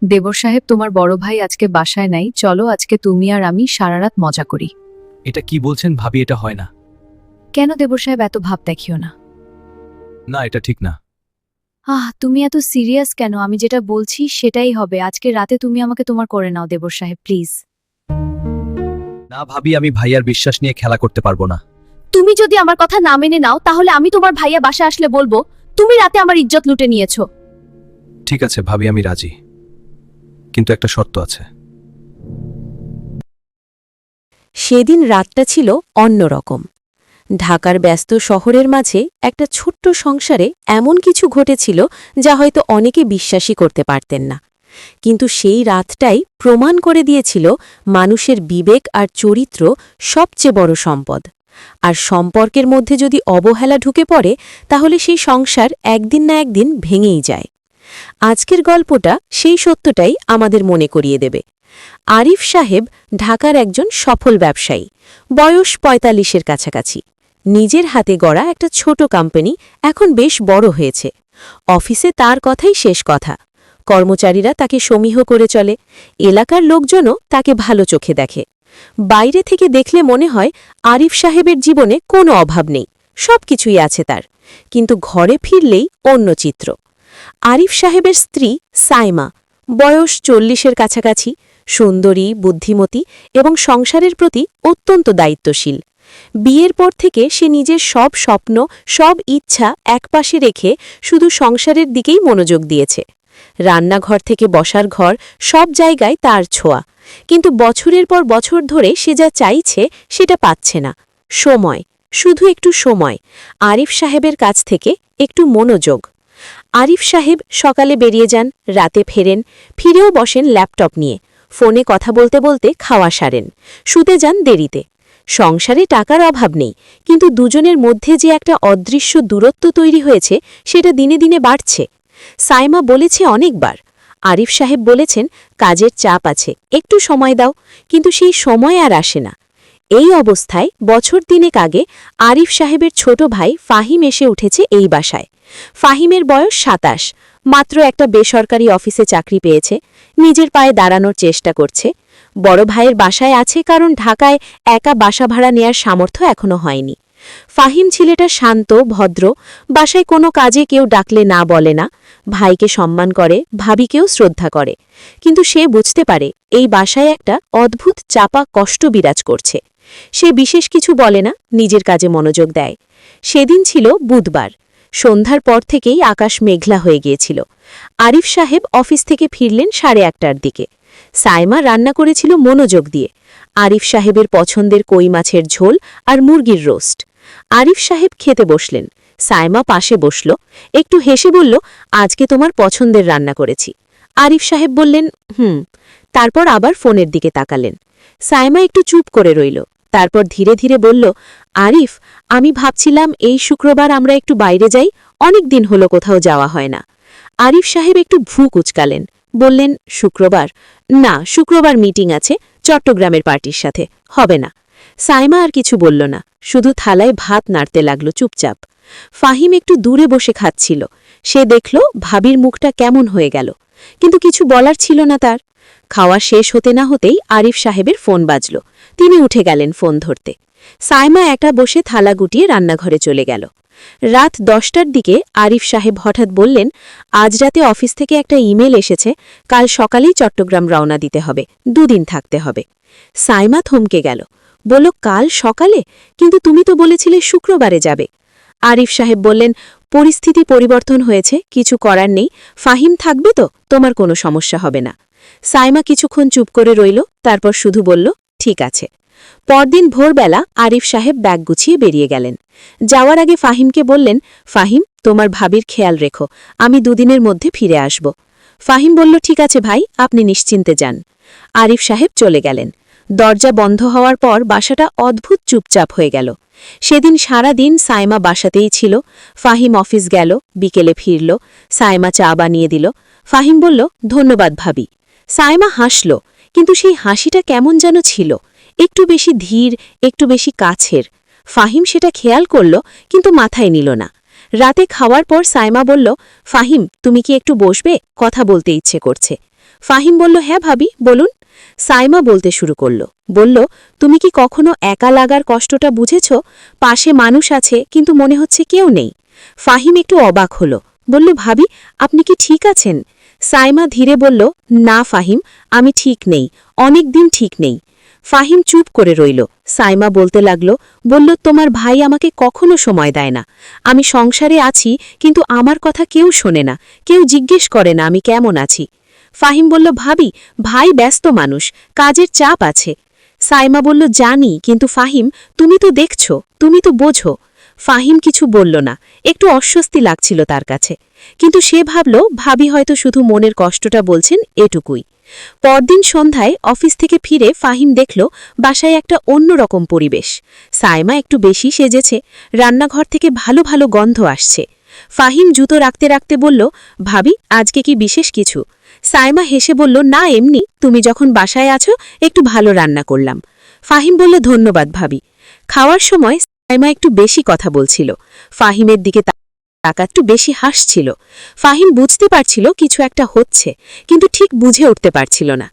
দেবর সাহেব, তোমার বড় ভাই আজকে বাসায় নাই, চলো আজকে তুমি আর আমি সারা রাত মজা করি। এটা কি বলছেন ভাবি? এটা হয় না। কেন দেবর সাহেব, এত ভাব দেখিও না। না, এটা ঠিক না। তুমি এত সিরিয়াস কেন? আমি যেটা বলছি সেটাই হবে। আজকে রাতে তুমি আমাকে তোমার করে নাও দেবর সাহেব, প্লিজ। না ভাবি, আমি ভাইয়ার বিশ্বাস নিয়ে খেলা করতে পারবো না। তুমি যদি আমার কথা না মেনে নাও তাহলে আমি তোমার ভাইয়া বাসা আসলে বলবো তুমি রাতে আমার ইজ্জত লুটে নিয়েছো। ঠিক আছে ভাবি, আমি রাজি, কিন্তু একটা শর্ত আছে। সেদিন রাতটা ছিল অন্যরকম। ঢাকার ব্যস্ত শহরের মাঝে একটা ছোট্ট সংসারে এমন কিছু ঘটেছিল যা হয়তো অনেকে বিশ্বাসই করতে পারতেন না, কিন্তু সেই রাতটাই প্রমাণ করে দিয়েছিল মানুষের বিবেক আর চরিত্র সবচেয়ে বড় সম্পদ। আর সম্পর্কের মধ্যে যদি অবহেলা ঢুকে পড়ে তাহলে সেই সংসার একদিন না একদিন ভেঙেই যায়। আজকের গল্পটা সেই সত্যটাই আমাদের মনে করিয়ে দেবে। আরিফ সাহেব ঢাকার একজন সফল ব্যবসায়ী, বয়স ৪৫-এর কাছাকাছি। নিজের হাতে গড়া একটা ছোট কোম্পানি এখন বেশ বড় হয়েছে। অফিসে তার কথাই শেষ কথা। কর্মচারীরা তাকে সমীহ করে চলে, এলাকার লোকজনও তাকে ভালো চোখে দেখে। বাইরে থেকে দেখলে মনে হয় আরিফ সাহেবের জীবনে কোনো অভাব নেই, সবকিছুই আছে তার। কিন্তু ঘরে ফিরলেই অন্য চিত্র। আরিফ সাহেবের স্ত্রী সাইমা, বয়স ৪০-এর কাছাকাছি, সুন্দরী, বুদ্ধিমতী এবং সংসারের প্রতি অত্যন্ত দায়িত্বশীল। বিয়ের পর থেকে সে নিজের সব স্বপ্ন, সব ইচ্ছা একপাশে রেখে শুধু সংসারের দিকেই মনোযোগ দিয়েছে। রান্নাঘর থেকে বসার ঘর, সব জায়গায় তার ছোঁয়া। কিন্তু বছরের পর বছর ধরে সে যা চাইছে সেটা পাচ্ছে না। সময়, শুধু একটু সময়, আরিফ সাহেবের কাছ থেকে একটু মনোযোগ। আরিফ সাহেব সকালে বেরিয়ে যান, রাতে ফেরেন, ফিরেও বসেন ল্যাপটপ নিয়ে, ফোনে কথা বলতে বলতে খাওয়া সারেন, শুতে যান দেরিতে। সংসারে টাকার অভাব নেই, কিন্তু দুজনের মধ্যে যে একটা অদৃশ্য দূরত্ব তৈরি হয়েছে সেটা দিনে দিনে বাড়ছে। সাইমা বলেছে অনেকবার, আরিফ সাহেব বলেছেন কাজের চাপ আছে, একটু সময় দাও, কিন্তু সেই সময় আর আসে না। এই অবস্থায় বছর দিনেক আগে আরিফ সাহেবের ছোট ভাই ফাহিম এসে উঠেছে এই বাসায়। ফাহিমের বয়স ২৭, মাত্র একটা বেসরকারি অফিসে চাকরি পেয়েছে, নিজের পায়ে দাঁড়ানোর চেষ্টা করছে। বড় ভাইয়ের বাসায় আছে কারণ ঢাকায় একা বাসা ভাড়া নেয়ার সামর্থ্য এখনো হয়নি। ফাহিম ছেলেটা শান্ত, ভদ্র, বাসায় কোনো কাজে কেউ ডাকলে না বলে না, ভাইকে সম্মান করে, ভাবিকেও শ্রদ্ধা করে। কিন্তু সে বুঝতে পারে এই বাসায় একটা অদ্ভুত চাপা কষ্ট বিরাজ করছে। সে বিশেষ কিছু বলে না, নিজের কাজে মনোযোগ দেয়। সেদিন ছিল বুধবার। সন্ধ্যার পর থেকেই আকাশ মেঘলা হয়ে গিয়েছিল। আরিফ সাহেব অফিস থেকে ফিরলেন ১১:৩০-টার দিকে। সাইমা রান্না করেছিল মনোযোগ দিয়ে। আরিফ সাহেবের পছন্দের কই মাছের ঝোল আর মুরগির রোস্ট। আরিফ সাহেব খেতে বসলেন, সাইমা পাশে বসল, একটু হেসে বলল, আজকে তোমার পছন্দের রান্না করেছি। আরিফ সাহেব বললেন, তারপর আবার ফোনের দিকে তাকালেন। সাইমা একটু চুপ করে রইল, তারপর ধীরে ধীরে বলল, আরিফ, আমি ভাবছিলাম এই শুক্রবার আমরা একটু বাইরে যাই, অনেক দিন হলো কোথাও যাওয়া হয় না। আরিফ সাহেব একটু ভ্রু কুঁচকালেন, বললেন, শুক্রবার? না, শুক্রবার মিটিং আছে চট্টগ্রামের পার্টির সাথে, হবে না। সাইমা আর কিছু বলল না, শুধু থালায় ভাত নাড়তে লাগল চুপচাপ। ফাহিম একটু দূরে বসে খাচ্ছিল, সে দেখল ভাবির মুখটা কেমন হয়ে গেল, কিন্তু কিছু বলার ছিল না তার। খাওয়া শেষ হতে না হতেই আরিফ সাহেবের ফোন বাজল, তিনি উঠে গেলেন ফোন ধরতে। সাইমা একা বসে থালা গুটিয়ে রান্নাঘরে চলে গেল। রাত ১০টার দিকে আরিফ সাহেব হঠাৎ বললেন, আজ রাতে অফিস থেকে একটা ইমেল এসেছে, কাল সকালেই চট্টগ্রাম রওনা দিতে হবে, ২ দিন থাকতে হবে। সাইমা থমকে গেল, বলল, কাল সকালে? কিন্তু তুমি তো বলেছিলে শুক্রবারে যাবে। আরিফ সাহেব বললেন, পরিস্থিতি পরিবর্তন হয়েছে, কিছু করার নেই, ফাহিম থাকবে তো, তোমার কোনো সমস্যা হবে না। সাইমা কিছুক্ষণ চুপ করে রইল, তারপর শুধু বলল, ঠিক আছে। পরদিন ভোরবেলা আরিফ সাহেব ব্যাগ গুছিয়ে বেরিয়ে গেলেন। যাওয়ার আগে ফাহিমকে বললেন, ফাহিম, তোমার ভাবির খেয়াল রেখো, আমি ২ দিনের মধ্যে ফিরে আসব। ফাহিম বলল, ঠিক আছে ভাই, আপনি নিশ্চিন্তে যান। আরিফ সাহেব চলে গেলেন। দরজা বন্ধ হওয়ার পর বাসাটা অদ্ভুত চুপচাপ হয়ে গেল। সেদিন সারা দিন সাইমা বাসাতেই ছিল। ফাহিম অফিস গেল, বিকেলে ফিরল, সাইমা চা বানিয়ে দিল। ফাহিম বলল, ধন্যবাদ ভাবি। সাইমা হাসল, কিন্তু সেই হাসিটা কেমন যেন ছিল, একটু বেশি ধীর, একটু বেশি কাছের। ফাহিম সেটা খেয়াল করল, কিন্তু মাথায় নিল না। রাতে খাওয়ার পর সাইমা বলল, ফাহিম, তুমি কি একটু বসবে, কথা বলতে ইচ্ছে করছে। ফাহিম বলল, হ্যাঁ ভাবি, বলুন। সাইমা বলতে শুরু করল, বলল, তুমি কি কখনো একা লাগার কষ্টটা বুঝেছ? পাশে মানুষ আছে কিন্তু মনে হচ্ছে কেউ নেই। ফাহিম একটু অবাক হল, বলল, ভাবি, আপনি কি ঠিক আছেন? সাইমা ধীরে বলল, না ফাহিম, আমি ঠিক নেই, অনেক দিন ঠিক নেই। ফাহিম চুপ করে রইল। সাইমা বলতে লাগল, বলল, তোমার ভাই আমাকে কখনো সময় দেয় না। আমি সংসারে আছি কিন্তু আমার কথা কেউ শোনে না, কেউ জিজ্ঞেস করে না আমি কেমন আছি। ফাহিম বলল, ভাবি, ভাই ব্যস্ত মানুষ, কাজের চাপ আছে। সাইমা বলল, জানি, কিন্তু ফাহিম, তুমি তো দেখছো, তুমি তো বোঝো। ফাহিম কিছু বলল না, একটু অস্বস্তি লাগছিল তার কাছে, কিন্তু সে ভাবল ভাবি হয়তো শুধু মনের কষ্টটা বলছেন, এটুকুই। পরদিন সন্ধ্যায় অফিস থেকে ফিরে ফাহিম দেখল বাসায় একটা অন্যরকম পরিবেশ। সাইমা একটু বেশি সেজেছে, রান্নাঘর থেকে ভালো ভালো গন্ধ আসছে। ফাহিম জুতো রাখতে রাখতে বলল, ভাবি, আজকে কি বিশেষ কিছু? সাইমা হেসে বলল, না এমনি, তুমি যখন বাসায় আছো একটু ভালো রান্না করলাম। ফাহিম বলল, ধন্যবাদ ভাবি। খাওয়ার সময় সাইমা একটু বেশি কথা বলছিল, ফাহিমের দিকে টাকা একটু বেশি হাসছিল। ফাহিম বুঝতে পারছিল কিছু একটা হচ্ছে, কিন্তু ঠিক বুঝে উঠতে পারছিল না।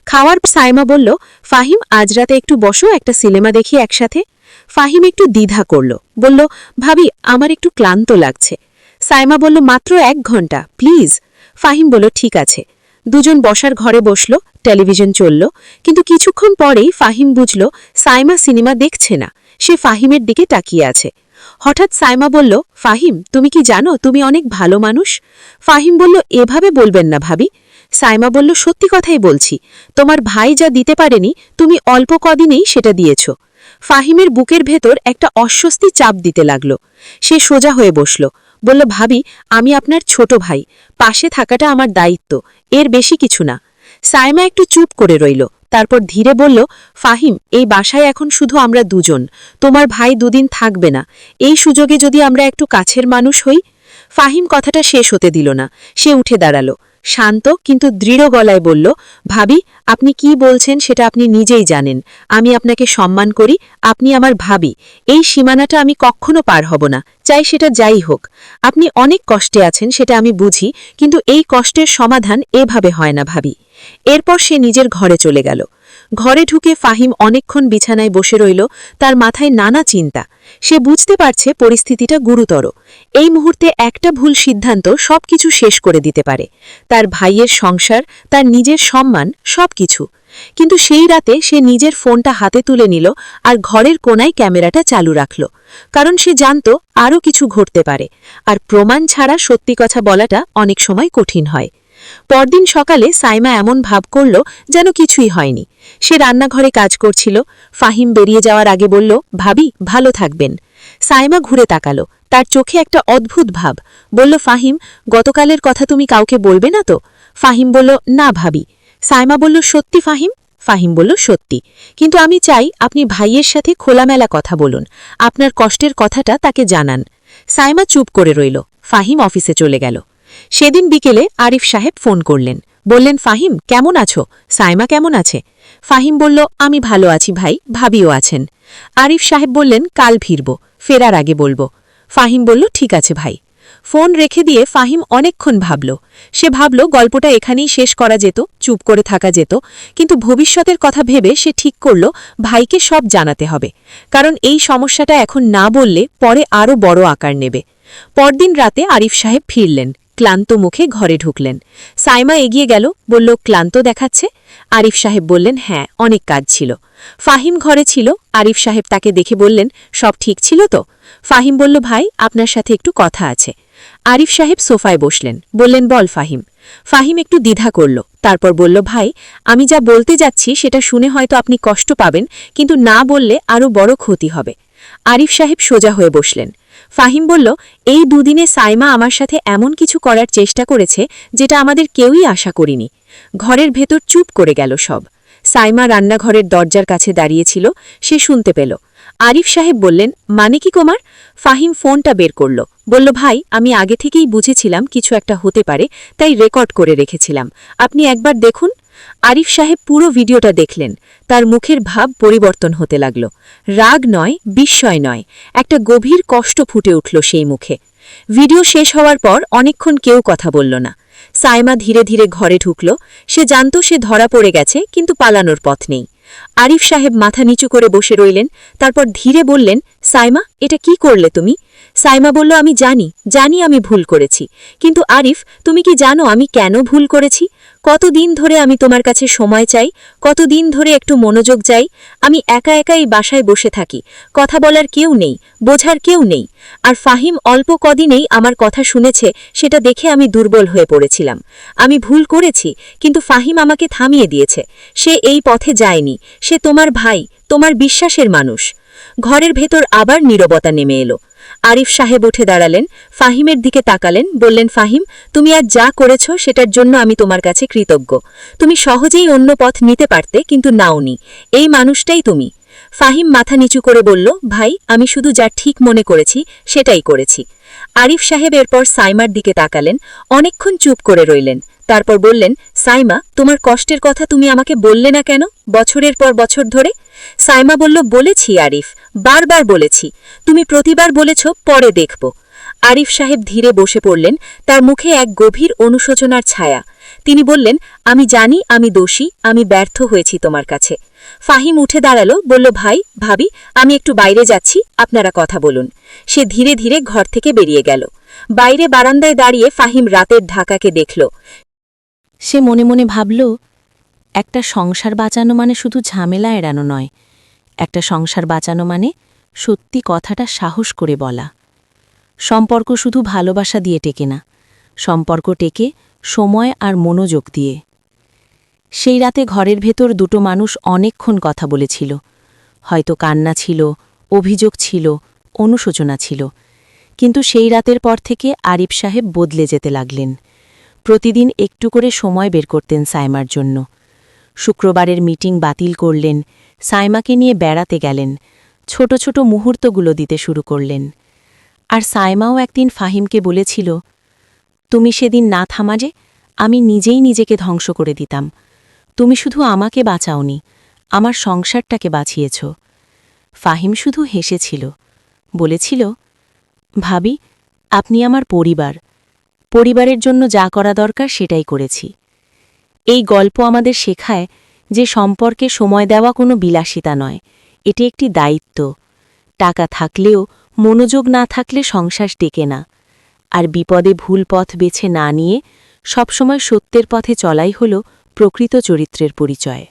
খাওয়ার সাইমা বলল, ফাহিম, আজ রাতে একটু বসো, একটা সিনেমা দেখি একসাথে। ফাহিম একটু দ্বিধা করল, বলল, ভাবি, আমার একটু ক্লান্ত লাগছে। সাইমা বলল, মাত্র 1 ঘন্টা, প্লিজ। ফাহিম বলল, ঠিক আছে। দুজন বসার ঘরে বসল, টেলিভিশন চলল, কিন্তু কিছুক্ষণ পরেই ফাহিম বুঝল সাইমা সিনেমা দেখছে না, সে ফাহিমের দিকে তাকিয়ে আছে। হঠাৎ সাইমা বলল, ফাহিম, তুমি কি জানো তুমি অনেক ভালো মানুষ? ফাহিম বলল, এভাবে বলবেন না ভাবি। সাইমা বলল, সত্যি কথাই বলছি, তোমার ভাই যা দিতে পারেনি তুমি অল্প কদিনেই সেটা দিয়েছ। ফাহিমের বুকের ভেতর একটা অস্বস্তি চাপ দিতে লাগল। সে সোজা হয়ে বসল, বলল, ভাবি, আমি আপনার ছোট ভাই, পাশে থাকাটা আমার দায়িত্ব, এর বেশি কিছু না। সাইমা একটু চুপ করে রইল, তারপর ধীরে বলল, ফাহিম, এই বাসায় এখন শুধু আমরা দুজন, তোমার ভাই দুদিন থাকবে না, এই সুযোগে যদি আমরা একটু কাছের মানুষ হই। ফাহিম কথাটা শেষ হতে দিল না, সে উঠে দাঁড়াল, শান্ত কিন্তু দৃঢ় গলায় বলল, ভাবি, আপনি কি বলছেন সেটা আপনি নিজেই জানেন, আমি আপনাকে সম্মান করি, আপনি আমার ভাবি, এই সীমানাটা আমি কখনো পার হব না, চাই সেটা যাই হোক। আপনি অনেক কষ্টে আছেন সেটা আমি বুঝি, কিন্তু এই কষ্টের সমাধান এভাবে হয় না ভাবি। এরপর সে নিজের ঘরে চলে গেল। ঘরে ঢুকে ফাহিম অনেকক্ষণ বিছানায় বসে রইল, তার মাথায় নানা চিন্তা। সে বুঝতে পারছে পরিস্থিতিটা গুরুতর, এই মুহূর্তে একটা ভুল সিদ্ধান্ত সবকিছু শেষ করে দিতে পারে, তার ভাইয়ের সংসার, তার নিজের সম্মান, সবকিছু। কিন্তু সেই রাতে সে নিজের ফোনটা হাতে তুলে নিল আর ঘরের কোনায় ক্যামেরাটা চালু রাখল, কারণ সে জানত আরও কিছু ঘটতে পারে, আর প্রমাণ ছাড়া সত্যি কথা বলাটা অনেক সময় কঠিন হয়। পরদিন সকালে সাইমা এমন ভাব করল যেন কিছুই হয়নি। সে রান্নাঘরে কাজ করছিল। ফাহিম বেরিয়ে যাওয়ার আগে বলল, ভাবি, ভালো থাকবেন। সাইমা ঘুরে তাকালো, তার চোখে একটা অদ্ভুত ভাব। বলল, ফাহিম, গতকালের কথা তুমি কাউকে বলবে না তো? ফাহিম বলল, না ভাবি। সাইমা বলল, সত্যি ফাহিম? ফাহিম বলল, সত্যি, কিন্তু আমি চাই আপনি ভাইয়ের সাথে খোলামেলা কথা বলুন, আপনার কষ্টের কথাটা তাকে জানান। সাইমা চুপ করে রইল। ফাহিম অফিসে চলে গেল। সেদিন বিকেলে আরিফ সাহেব ফোন করলেন, বললেন, ফাহিম, কেমন আছো? সাইমা কেমন আছে? ফাহিম বলল, আমি ভালো আছি ভাই, ভাবিও আছেন। আরিফ সাহেব বললেন, কাল ফিরব, ফেরার আগে বলবো। ফাহিম বলল, ঠিক আছে ভাই। ফোন রেখে দিয়ে ফাহিম অনেকক্ষণ ভাবল। সে ভাবল গল্পটা এখানেই শেষ করা যেত, চুপ করে থাকা যেত, কিন্তু ভবিষ্যতের কথা ভেবে সে ঠিক করল ভাইকে সব জানাতে হবে, কারণ এই সমস্যাটা এখন না বললে পরে আরও বড় আকার নেবে। পরদিন রাতে আরিফ সাহেব ফিরলেন, ক্লান্ত মুখে ঘরে ঢুকলেন। সাইমা এগিয়ে গেল, বলল, ক্লান্ত দেখাচ্ছে? আরিফ সাহেব বললেন, হ্যাঁ, অনেক কাজ ছিল। ফাহিম ঘরে ছিল। আরিফ সাহেব তাকে দেখে বললেন, সব ঠিক ছিল তো? ফাহিম বলল, ভাই, আপনার সাথে একটু কথা আছে। আরিফ সাহেব সোফায় বসলেন, বললেন, বল ফাহিম। ফাহিম একটু দ্বিধা করল, তারপর বলল, ভাই, আমি যা বলতে যাচ্ছি সেটা শুনে হয়তো আপনি কষ্ট পাবেন, কিন্তু না বললে আরও বড় ক্ষতি হবে। আরিফ সাহেব সোজা হয়ে বসলেন। ফাহিম বলল, এই দুদিনে সাইমা আমার সাথে এমন কিছু করার চেষ্টা করেছে যেটা আমাদের কেউই আশা করিনি। ঘরের ভেতর চুপ করে গেল সব। সাইমা রান্নাঘরের দরজার কাছে দাঁড়িয়েছিল, সে শুনতে পেল। আরিফ সাহেব বললেন, মানে কি কুমার? ফাহিম ফোনটা বের করল, বলল, ভাই, আমি আগে থেকেই বুঝেছিলাম কিছু একটা হতে পারে, তাই রেকর্ড করে রেখেছিলাম, আপনি একবার দেখুন। আরিফ সাহেব পুরো ভিডিওটা দেখলেন। তার মুখের ভাব পরিবর্তন হতে লাগল। রাগ নয়, বিস্ময় নয়, একটা গভীর কষ্ট ফুটে উঠল সেই মুখে। ভিডিও শেষ হওয়ার পর অনেকক্ষণ কেউ কথা বলল না। সাইমা ধীরে ধীরে ঘরে ঢুকল। সে জানত সে ধরা পড়ে গেছে, কিন্তু পালানোর পথ নেই। আরিফ সাহেব মাথা নিচু করে বসে রইলেন। তারপর ধীরে বললেন, সাইমা, এটা কি করলে তুমি? সাইমা বলল, আমি জানি আমি ভুল করেছি। কিন্তু আরিফ, তুমি কি জানো আমি কেন ভুল করেছি? কতদিন ধরে আমি তোমার কাছে সময় চাই, কতদিন ধরে একটু মনোযোগ চাই। আমি একা একাই বাসায় বসে থাকি, কথা বলার কেউ নেই, বোঝার কেউ নেই। আর ফাহিম অল্প কদিনেই আমার কথা শুনেছে, সেটা দেখে আমি দুর্বল হয়ে পড়েছিলাম। আমি ভুল করেছি, কিন্তু ফাহিম আমাকে থামিয়ে দিয়েছে। সে এই পথে যায়নি, সে তোমার ভাই, তোমার বিশ্বাসের মানুষ। ঘরের ভেতর আবার নীরবতা নেমে এলো। আরিফ সাহেব উঠে দাঁড়ালেন, ফাহিমের দিকে তাকালেন, বললেন, ফাহিম, তুমি আজ যা করেছ সেটার জন্য আমি তোমার কাছে কৃতজ্ঞ। তুমি সহজেই অন্য পথ নিতে পারতে, কিন্তু নাওনি। এই মানুষটাই তুমি। ফাহিম মাথা নিচু করে বলল, ভাই, আমি শুধু যা ঠিক মনে করেছি সেটাই করেছি। আরিফ সাহেব এরপর সাইমার দিকে তাকালেন, অনেকক্ষণ চুপ করে রইলেন। তারপর বললেন, সাইমা, তোমার কষ্টের কথা তুমি আমাকে বললে না কেন বছরের পর বছর ধরে? সাইমা বলল, বলেছি আরিফ, বারবার বলেছি। তুমি প্রতিবার বলেছ পরে দেখব। আরিফ সাহেব ধীরে বসে পড়লেন, তার মুখে এক গভীর অনুশোচনার ছায়া। তিনি বললেন, আমি জানি আমি দোষী, আমি ব্যর্থ হয়েছি তোমার কাছে। ফাহিম উঠে দাঁড়ালো, বলল, ভাই, ভাবি, আমি একটু বাইরে যাচ্ছি, আপনারা কথা বলুন। সে ধীরে ধীরে ঘর থেকে বেরিয়ে গেল। বাইরে বারান্দায় দাঁড়িয়ে ফাহিম রাতের ঢাকাকে দেখল। সে মনে মনে ভাবল, একটা সংসার বাঁচানো মানে শুধু ঝামেলা এড়ানো নয়, একটা সংসার বাঁচানো মানে সত্যি কথাটা সাহস করে বলা। সম্পর্ক শুধু ভালোবাসা দিয়ে টেকে না, সম্পর্ক টেকে সময় আর মনোযোগ দিয়ে। সেই রাতে ঘরের ভেতর দুটো মানুষ অনেকক্ষণ কথা বলেছিল। হয়তো কান্না ছিল, অভিযোগ ছিল, অনুশোচনা ছিল। কিন্তু সেই রাতের পর থেকে আরিফ সাহেব বদলে যেতে লাগলেন। প্রতিদিন একটু করে সময় বের করতেন সাইমার জন্য। শুক্রবারের মিটিং বাতিল করলেন, সাইমাকে নিয়ে বেড়াতে গেলেন, ছোট ছোট মুহূর্তগুলো দিতে শুরু করলেন। আর সাইমাও একদিন ফাহিমকে বলেছিল, তুমি সেদিন না থামা যে, আমি নিজেই নিজেকে ধ্বংস করে দিতাম। তুমি শুধু আমাকে বাঁচাওনি, আমার সংসারটাকে বাঁচিয়েছ। ফাহিম শুধু হেসেছিল, বলেছিল, ভাবি, আপনি আমার পরিবার, পরিবারের জন্য যা করা দরকার সেটাই করেছি। এই গল্প আমাদের শেখায় যে সম্পর্কে সময় দেওয়া কোনো বিলাসিতা নয়, এটি একটি দায়িত্ব। টাকা থাকলেও মনোযোগ না থাকলে সংসার টেকে না। আর বিপদে ভুল পথ বেছে না নিয়ে সবসময় সত্যের পথে চলাই হল প্রকৃত চরিত্রের পরিচয়।